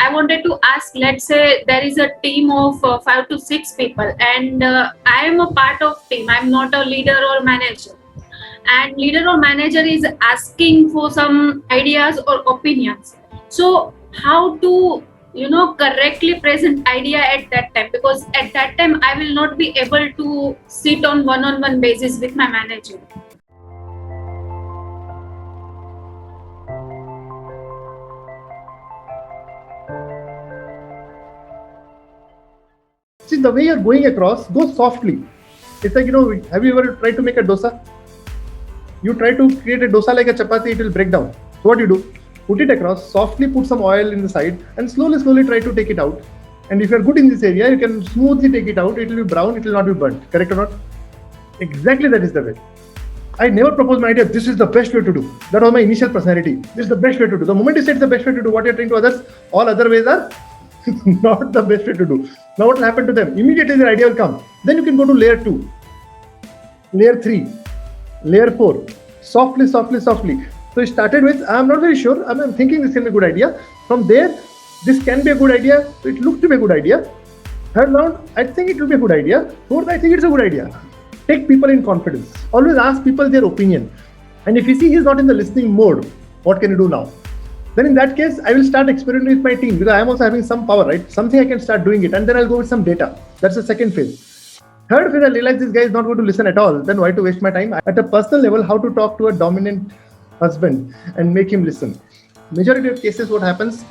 I wanted to ask, let's say there is a team of 5 to 6 people, and I am a part of team. I'm not a leader or manager. And leader or manager is asking for some ideas or opinions. So how to correctly present idea at that time, because at that time I will not be able to sit on one-on-one basis with my manager. See, the way you're going across, go softly. It's like, have you ever tried to make a dosa? You try to create a dosa like a chapati, it will break down. So what you do? Put it across, softly put some oil in the side, and slowly try to take it out. And if you're good in this area, you can smoothly take it out. It will be brown, it will not be burnt. Correct or not? Exactly, that is the way. I never proposed my idea, this is the best way to do. That was my initial personality. This is the best way to do. The moment you say it's the best way to do what you're trying to others, all other ways are not the best way to do. Now what will happen to them? Immediately their idea will come. Then you can go to layer 2, layer 3, layer 4. Softly. So you started with, I'm not very sure, I'm thinking this can be a good idea. From there, this can be a good idea. So it looked to be a good idea. Third round, I think it will be a good idea. Fourth, I think it's a good idea. Take people in confidence. Always ask people their opinion. And if you see he's not in the listening mode, what can you do now? Then in that case, I will start experimenting with my team, because I am also having some power, right? Something I can start doing it, and then I'll go with some data. That's the second phase. Third phase, I realize this guy is not going to listen at all. Then why to waste my time? At a personal level, how to talk to a dominant husband and make him listen. Majority of cases, what happens,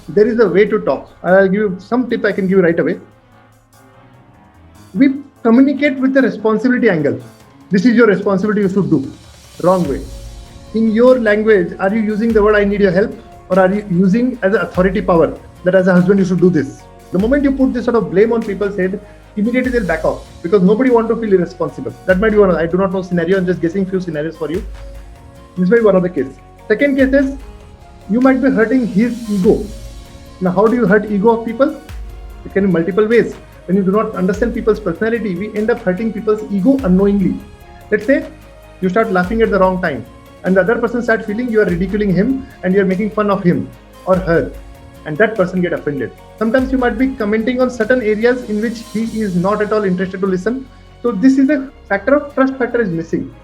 there is a way to talk. I'll give you some tip I can give you right away. We communicate with the responsibility angle. This is your responsibility, you should do. Wrong way. In your language, are you using the word I need your help, or are you using as an authority power that as a husband you should do this? The moment you put this sort of blame on people's head, immediately they'll back off, because nobody wants to feel irresponsible. That might be one of the, I do not know scenario, I'm just guessing few scenarios for you. This might be one of the cases. Second case is, you might be hurting his ego. Now how do you hurt ego of people? It can be multiple ways. When you do not understand people's personality, we end up hurting people's ego unknowingly. Let's say you start laughing at the wrong time, and the other person starts feeling you are ridiculing him and you are making fun of him or her, and that person get offended. Sometimes you might be commenting on certain areas in which he is not at all interested to listen. So this is a factor of trust factor is missing.